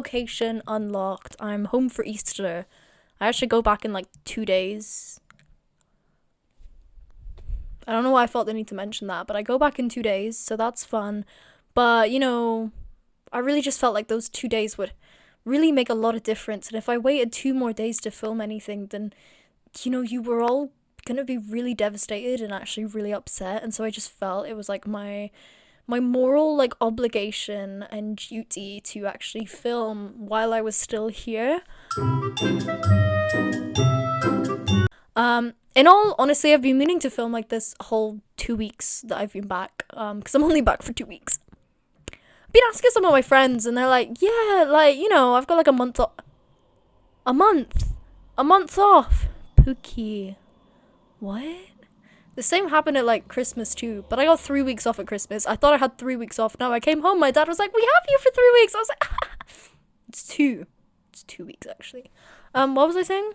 location unlocked. I'm home for Easter. I actually go back in like 2 days. I don't know why I felt the need to mention that, but I go back in 2 days, so that's fun. But, you know, I really just felt like those 2 days would really make a lot of difference. And if I waited 2 more days to film anything, then, you know, you were all gonna be really devastated and actually really upset. And so I just felt it was like my moral like obligation and duty to actually film while I was still here. In all honesty, I've been meaning to film like this whole 2 weeks that I've been back, because I'm only back for 2 weeks. I've been asking some of my friends, and they're like, yeah, like, you know, I've got like a month off. Pookie. What? The same happened at like Christmas too, but I got 3 weeks off at Christmas. I thought I had 3 weeks off. Now I came home, my dad was like, we have you for 3 weeks. I was like, it's 2 weeks actually. What was I saying?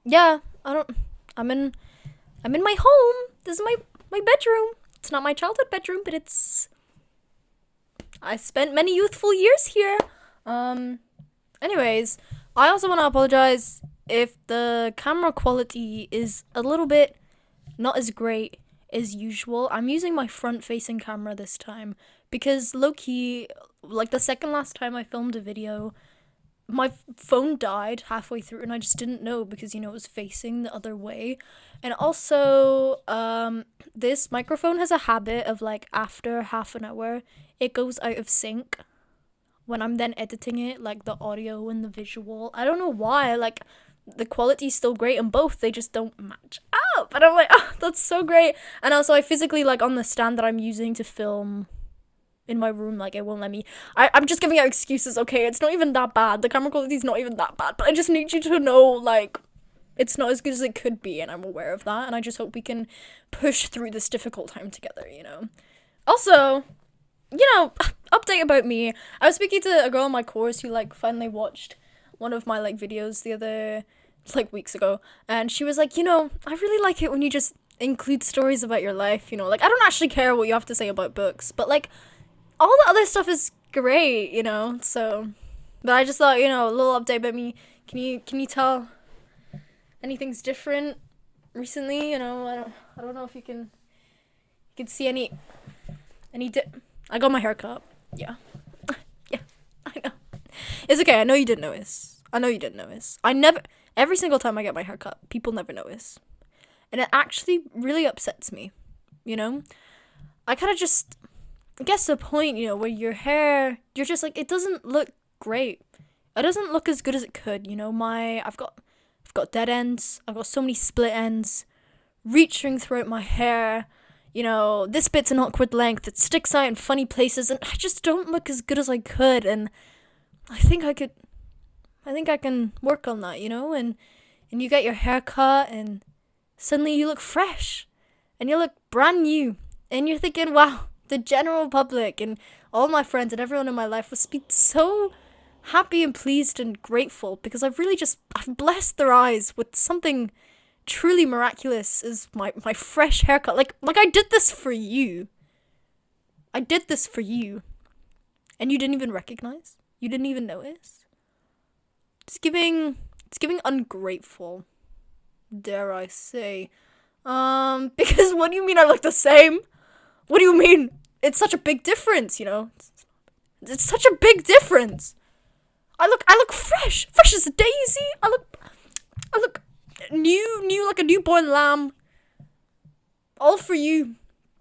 Yeah, I'm in my home. This is my bedroom. It's not my childhood bedroom, but I spent many youthful years here. Anyways, I also want to apologize if the camera quality is a little bit not as great as usual. I'm using my front-facing camera this time because low-key, like the second last time I filmed a video, my phone died halfway through and I just didn't know because, you know, it was facing the other way. And also, this microphone has a habit of like after half an hour, it goes out of sync when I'm then editing it, like the audio and the visual. I don't know why, like the quality's still great on both, they just don't match up. And I'm like, oh, that's so great. And also I physically, like on the stand that I'm using to film in my room, like it won't let me. I'm just giving out excuses, okay? It's not even that bad. The camera quality's not even that bad, but I just need you to know, like, it's not as good as it could be, and I'm aware of that, and I just hope we can push through this difficult time together, you know? Also, you know, update about me. I was speaking to a girl in my course who, like, finally watched one of my, like, videos the other, like, weeks ago, and she was like, you know, I really like it when you just include stories about your life, you know? Like, I don't actually care what you have to say about books, but, like, all the other stuff is great, you know, so, but I just thought, you know, a little update about me. Can you tell anything's different recently, you know? I don't know if you can see any I got my hair cut. Yeah. Yeah, I know. It's okay, I know you didn't notice. Every single time I get my hair cut, people never notice. And it actually really upsets me, you know? I kind of just I guess the point, you know, where your hair, you're just like, it doesn't look great. It doesn't look as good as it could, you know. I've got dead ends. I've got so many split ends reaching throughout my hair. You know, this bit's an awkward length. It sticks out in funny places, and I just don't look as good as I could. And I think I can work on that, you know. And you get your hair cut, and suddenly you look fresh, and you look brand new, and you're thinking, wow. The general public and all my friends and everyone in my life must be so happy and pleased and grateful because I've blessed their eyes with something truly miraculous as my fresh haircut. Like I did this for you. And you didn't even recognize? You didn't even notice? It's giving ungrateful, dare I say. Because what do you mean I look the same? What do you mean? It's such a big difference, you know? It's such a big difference. I look fresh as a daisy. I look new like a newborn lamb. All for you.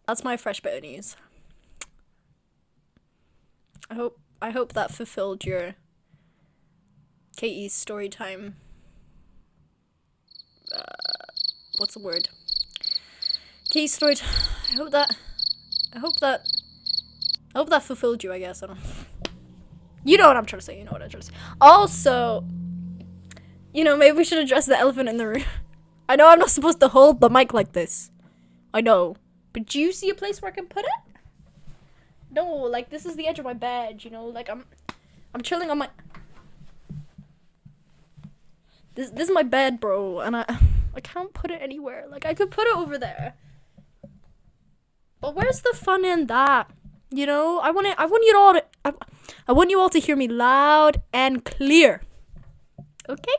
That's my fresh bit of news. I hope that fulfilled your Katie's story time. What's the word? Katie's story time. I hope that fulfilled you, I guess. I don't know. You know what I'm trying to say. Also, you know, maybe we should address the elephant in the room. I know I'm not supposed to hold the mic like this. I know. But do you see a place where I can put it? No, like, this is the edge of my bed, you know? Like, I'm chilling on my... This is my bed, bro, and I can't put it anywhere. Like, I could put it over there. But where's the fun in that? You know, I want you all to I want you all to hear me loud and clear. Okay?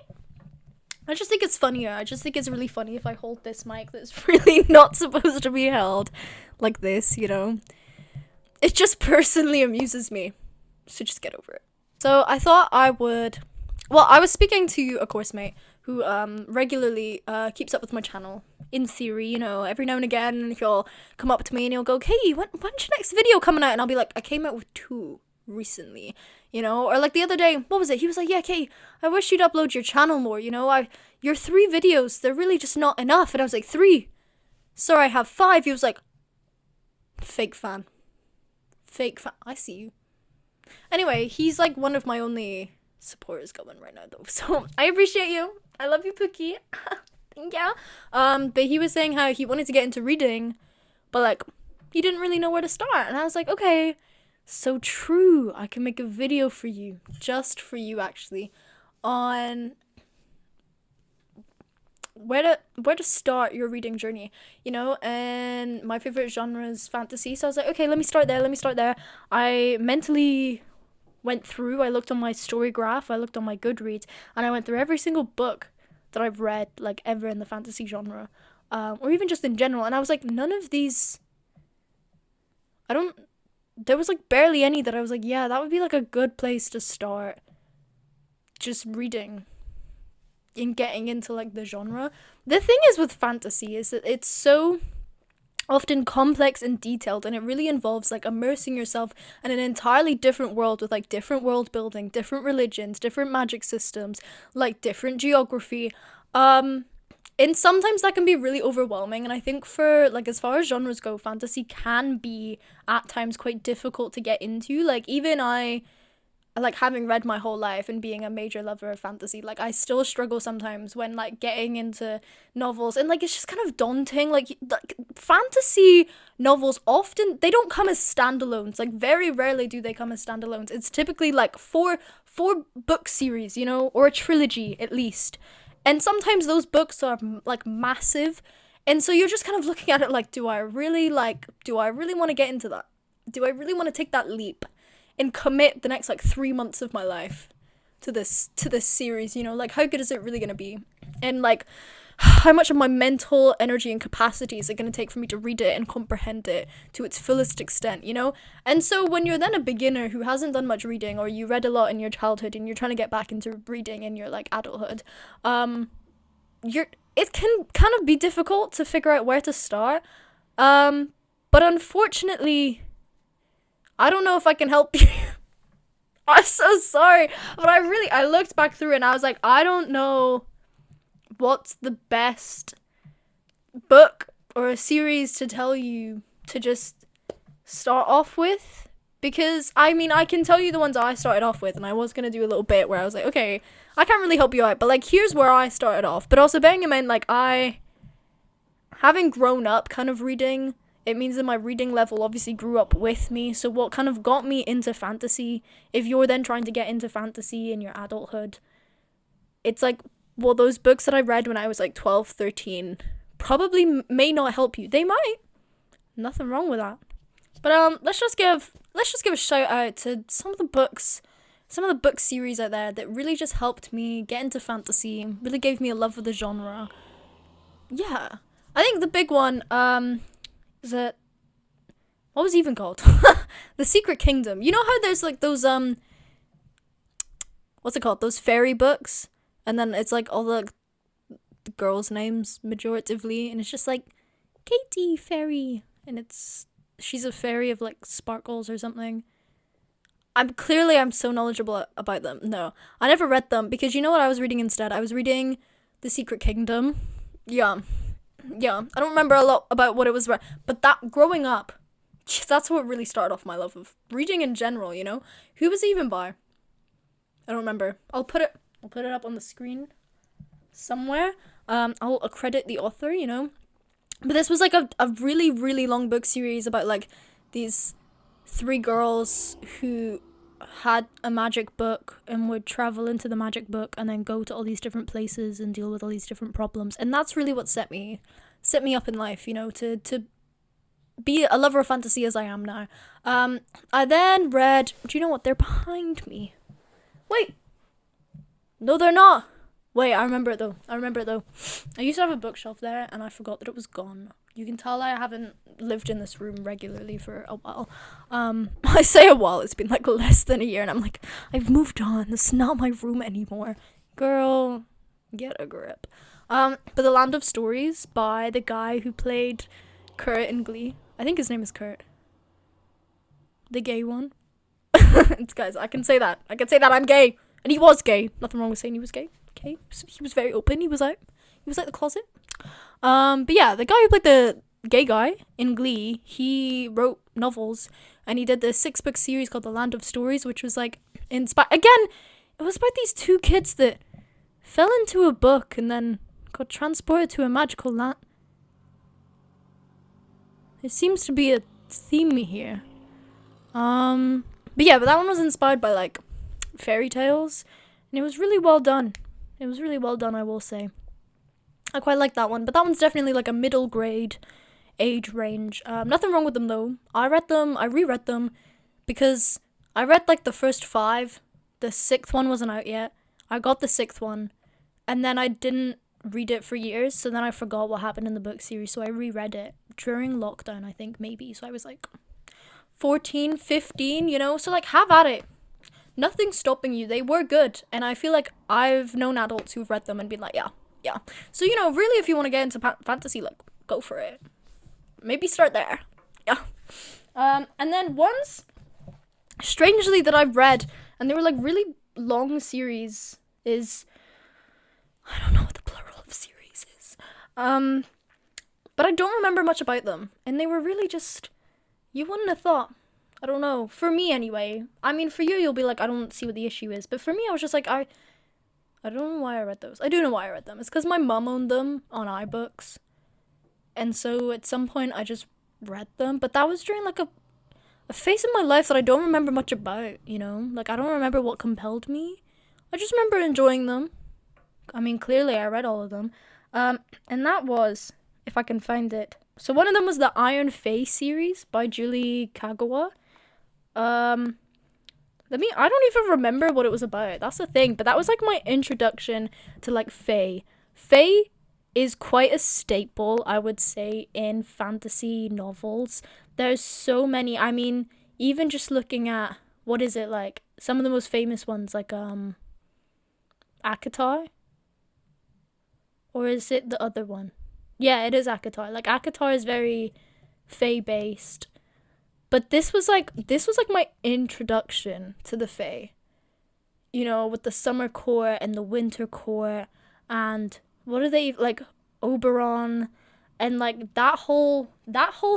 I just think it's funnier. I just think it's really funny if I hold this mic that's really not supposed to be held like this, you know? It just personally amuses me. So just get over it. So I thought I would... Well, I was speaking to a course mate who regularly keeps up with my channel. In theory, you know, every now and again he'll come up to me and he'll go, Katie, when's your next video coming out? And I'll be like, I came out with 2 recently, you know? Or like the other day, what was it? He was like, yeah, Katie, I wish you'd upload your channel more, you know? Your 3 videos, they're really just not enough. And I was like, 3? Sorry, I have 5. He was like, fake fan. I see you. Anyway, he's like one of my only supporters going right now though. So I appreciate you. I love you, Pookie. Thank you. But he was saying how he wanted to get into reading, but like he didn't really know where to start. And I was like, okay, so true. I can make a video for you, just for you actually, on where to start your reading journey, you know. And my favorite genre is fantasy, so I was like, okay, let me start there. I mentally went through, I looked on my story graph, I looked on my Goodreads, and I went through every single book that I've read like ever in the fantasy genre, or even just in general, and I was like, none of these, there was like barely any that I was like, yeah, that would be like a good place to start just reading in getting into like the genre. The thing is with fantasy is that it's so often complex and detailed, and it really involves like immersing yourself in an entirely different world with like different world building, different religions, different magic systems, like different geography, and sometimes that can be really overwhelming. And I think for like, as far as genres go, fantasy can be at times quite difficult to get into. Like even I, like having read my whole life and being a major lover of fantasy, like I still struggle sometimes when like getting into novels, and like it's just kind of daunting. Like fantasy novels often, they don't come as standalones. Like very rarely do they come as standalones. It's typically like four book series, you know, or a trilogy at least. And sometimes those books are like massive, and so you're just kind of looking at it like, do I really want to get into that? Do I really want to take that leap and commit the next like 3 months of my life to this series, you know? Like, how good is it really going to be? And like, how much of my mental energy and capacity is it going to take for me to read it and comprehend it to its fullest extent, you know? And so when you're then a beginner who hasn't done much reading, or you read a lot in your childhood and you're trying to get back into reading in your like adulthood, it can kind of be difficult to figure out where to start. But unfortunately, I don't know if I can help you. I'm so sorry. But I looked back through it and I was like, I don't know what's the best book or a series to tell you to just start off with. Because, I mean, I can tell you the ones I started off with, and I was going to do a little bit where I was like, okay, I can't really help you out, but, like, here's where I started off. But also, bearing in mind, like, having grown up kind of reading, it means that my reading level obviously grew up with me. So what kind of got me into fantasy, if you're then trying to get into fantasy in your adulthood, it's like, well, those books that I read when I was like 12, 13 probably may not help you. They might. Nothing wrong with that. But let's just give a shout out to some of the book series out there that really just helped me get into fantasy, really gave me a love for the genre. Yeah. I think the big one, is it, what was it even called? The Secret Kingdom. You know how there's like those, what's it called? Those fairy books? And then it's like all the girls' names majoritively, and it's just like Katie Fairy, and she's a fairy of like sparkles or something. I'm so knowledgeable about them. No, I never read them, because you know what I was reading instead? I was reading The Secret Kingdom. Yeah. I don't remember a lot about what it was about, but that growing up, that's what really started off my love of reading in general. You know, who was it even by? I don't remember. I'll put it up on the screen somewhere. I'll accredit the author, you know. But this was like a really, really long book series about like these 3 girls who had a magic book and would travel into the magic book and then go to all these different places and deal with all these different problems. And that's really what set me up in life, you know, to be a lover of fantasy as I am now. I then read. Do you know what? They're behind me. Wait. No, they're not. Wait, I remember it though. I used to have a bookshelf there, and I forgot that it was gone. You can tell I haven't lived in this room regularly for a while. I say a while. It's been like less than a year, and I'm like, I've moved on. This is not my room anymore. Girl, get a grip. But The Land of Stories by the guy who played Kurt in Glee. I think his name is Kurt. The gay one. It's guys, I can say that. I'm gay. And he was gay. Nothing wrong with saying he was gay. Okay. He was very open. He was like the closet. But yeah, the guy who played the gay guy in Glee, he wrote novels, and he did this 6-book series called The Land of Stories, which was like again, it was about these two kids that fell into a book and then got transported to a magical land. There seems to be a theme here. But yeah, but that one was inspired by like fairy tales, and it was really well done. I will say. I quite like that one, but that one's definitely like a middle grade age range. Nothing wrong with them though. I reread them because I read like the first 5. The 6th one wasn't out yet. I got the 6th one, and then I didn't read it for years, so then I forgot what happened in the book series, so I reread it during lockdown, I think, maybe. So I was like 14, 15, you know, so like have at it. Nothing's stopping you. They were good, and I feel like I've known adults who've read them and been like, yeah. So, you know, really, if you want to get into fantasy, like, go for it. Maybe start there. Yeah. And then ones, strangely, that I've read, and they were like really long series, is, I don't know what the plural of series is. But I don't remember much about them, and they were really just, you wouldn't have thought. I don't know. For me, anyway. I mean, for you, you'll be like, I don't see what the issue is. But for me, I was just like, I don't know why I read those. I do know why I read them. It's because my mum owned them on iBooks. And so at some point, I just read them. But that was during like a phase in my life that I don't remember much about, you know? Like, I don't remember what compelled me. I just remember enjoying them. I mean, clearly, I read all of them. And that was, if I can find it. So one of them was the Iron Fae series by Julie Kagawa. I don't even remember what it was about. That's the thing. But that was like my introduction to like Fae. Fae is quite a staple, I would say, in fantasy novels. There's so many. I mean, even just looking at, what is it, like, some of the most famous ones, like, ACOTAR? Or is it the other one? Yeah, it is ACOTAR. Like, ACOTAR is very Fae-based. But this was like my introduction to the Fae. You know, with the summer court and the winter court, and what are they, like, Oberon, and like that whole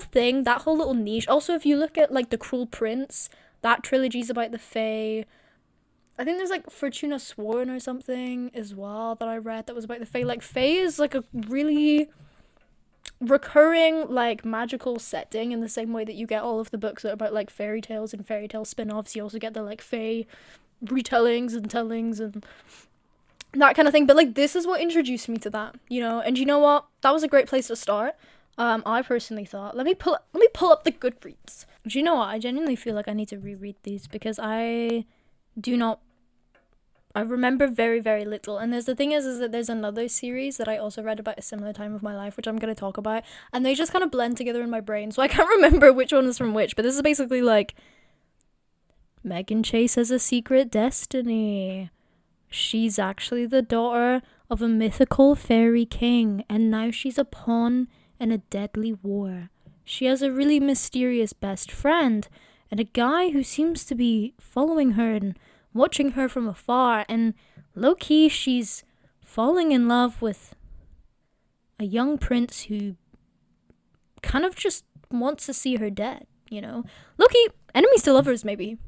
thing, that whole little niche. Also, if you look at like The Cruel Prince, that trilogy's about the Fae. I think there's like Fortuna Sworn or something as well that I read that was about the Fae. Like, Fae is like a really recurring like magical setting, in the same way that you get all of the books that are about like fairy tales and fairy tale spin-offs. You also get the like Fae retellings and tellings and that kind of thing. But like, this is what introduced me to that, you know. And you know what, that was a great place to start. I personally thought, let me pull up the Goodreads. Do you know what, I genuinely feel like I need to reread these, because I remember very, very little. And the thing is that there's another series that I also read about a similar time of my life, which I'm going to talk about, and they just kind of blend together in my brain, so I can't remember which one is from which. But this is basically like, Megan Chase has a secret destiny. She's actually the daughter of a mythical fairy king, and now she's a pawn in a deadly war. She has a really mysterious best friend, and a guy who seems to be following her and watching her from afar, and low-key she's falling in love with a young prince who kind of just wants to see her dead, you know? Low-key, enemies to lovers, maybe,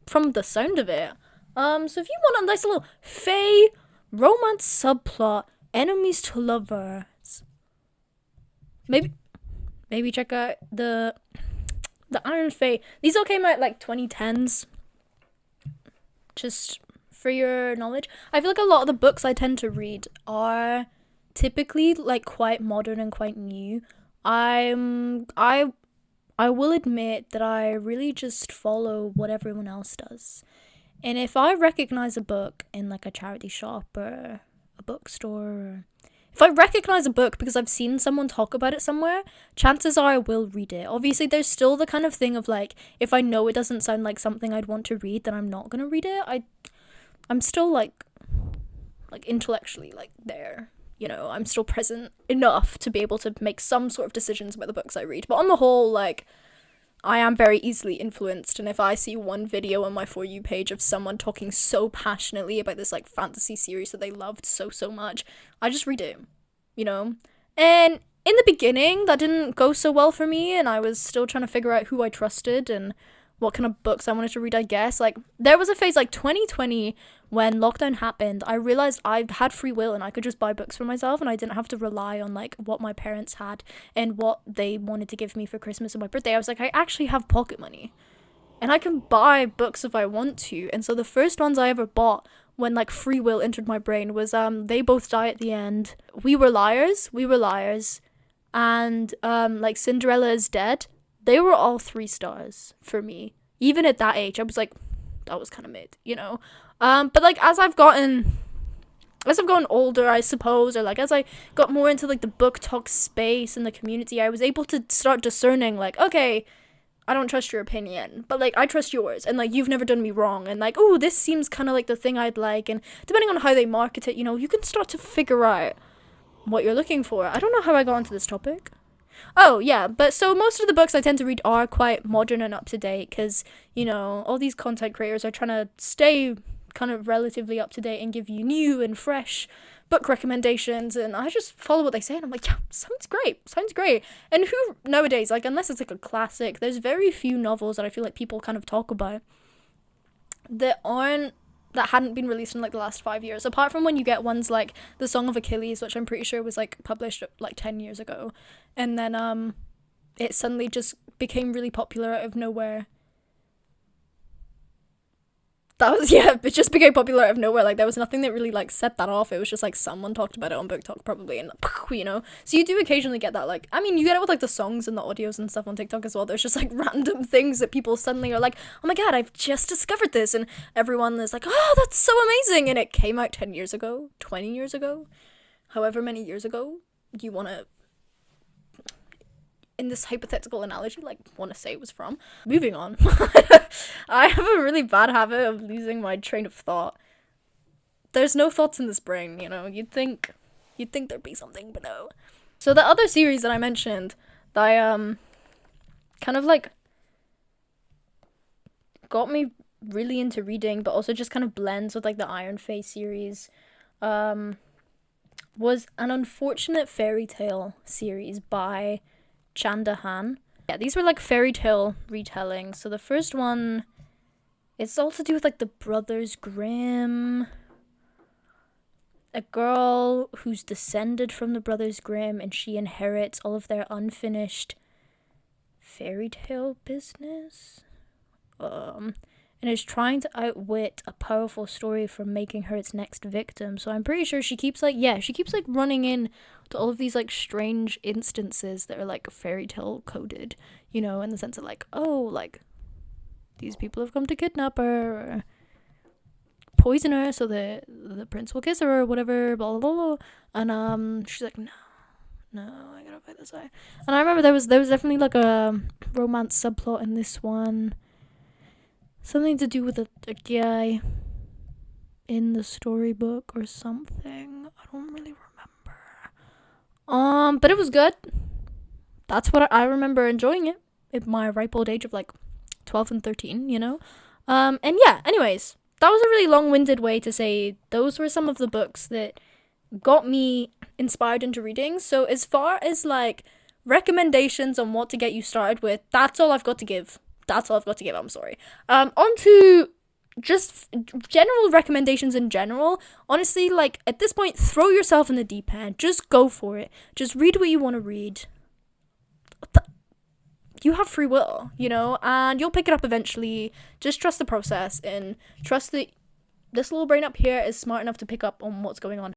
from the sound of it. So if you want a nice little Fae romance subplot, enemies to lovers, maybe check out the Iron Fae. These all came out like 2010s. Just for your knowledge. I feel like a lot of the books I tend to read are typically like quite modern and quite new. I I will admit that I really just follow what everyone else does. And if I recognize a book in like a charity shop or a bookstore, or if I recognize a book because I've seen someone talk about it somewhere, chances are I will read it. Obviously, there's still the kind of thing of like, if I know it doesn't sound like something I'd want to read, then I'm not gonna read it. I'm still like intellectually like there. You know, I'm still present enough to be able to make some sort of decisions about the books I read. But on the whole, like, I am very easily influenced, and if I see one video on my For You page of someone talking so passionately about this, like, fantasy series that they loved so much, I just read it, you know? And in the beginning, that didn't go so well for me, and I was still trying to figure out who I trusted and what kind of books I wanted to read, I guess. Like, there was a phase, like, 2020, when lockdown happened, I realized I had free will and I could just buy books for myself, and I didn't have to rely on, like, what my parents had and what they wanted to give me for Christmas and my birthday. I was like, I actually have pocket money, and I can buy books if I want to. And so the first ones I ever bought when, like, free will entered my brain was, They Both Die at the End, We Were Liars, and, like, Cinderella is Dead. They were all 3 stars for me. Even at that age, I was like, that was kind of mid, you know? But, like, as I've gotten older, I suppose, or, like, as I got more into, like, the book talk space and the community, I was able to start discerning, like, okay, I don't trust your opinion, but, like, I trust yours, and, like, you've never done me wrong, and, like, oh, this seems kind of like the thing I'd like, and depending on how they market it, you know, you can start to figure out what you're looking for. I don't know how I got into this topic. Oh, yeah, but so most of the books I tend to read are quite modern and up to date because, you know, all these content creators are trying to stay kind of relatively up to date and give you new and fresh book recommendations, and I just follow what they say, and I'm like, yeah, sounds great. And who nowadays, like, unless it's like a classic, there's very few novels that I feel like people kind of talk about that hadn't been released in like the last 5 years, apart from when you get ones like The Song of Achilles, which I'm pretty sure was like published like 10 years ago, and then it suddenly just became really popular out of nowhere. It just became popular out of nowhere. Like, there was nothing that really like set that off. It was just like someone talked about it on Book Talk probably, and you know. So you do occasionally get that, like, I mean, you get it with like the songs and the audios and stuff on TikTok as well. There's just like random things that people suddenly are like, oh my god, I've just discovered this, and everyone is like, oh, that's so amazing, and it came out 10 years ago, 20 years ago, however many years ago you want to, in this hypothetical analogy, like, want to say it was from. Moving on. I have a really bad habit of losing my train of thought. There's no thoughts in this brain, you know. You'd think there'd be something, but no. So the other series that I mentioned that I kind of like got me really into reading, but also just kind of blends with like the Iron Face series, was An Unfortunate Fairy Tale series by Chanda Han. Yeah, these were like fairy tale retellings. So the first one, it's all to do with like the Brothers Grimm. A girl who's descended from the Brothers Grimm, and she inherits all of their unfinished fairy tale business. And is trying to outwit a powerful story from making her its next victim. So I'm pretty sure she keeps running in to all of these like strange instances that are like fairy tale coded, you know, in the sense of like, oh, like these people have come to kidnap her or poison her so that the prince will kiss her or whatever, blah blah blah. And she's like, no, I gotta fight this guy. And I remember there was definitely like a romance subplot in this one. Something to do with a guy in the storybook or something. I don't really remember. But it was good. That's what I remember enjoying it at my ripe old age of like 12 and 13, you know? And yeah, anyways, that was a really long-winded way to say those were some of the books that got me inspired into reading. So as far as like recommendations on what to get you started with, that's all I've got to give. I'm sorry. On to just general recommendations in general. Honestly, like, at this point, throw yourself in the deep end. Just go for it. Just read what you want to read. You have free will, you know, and you'll pick it up eventually. Just trust the process and trust that this little brain up here is smart enough to pick up on what's going on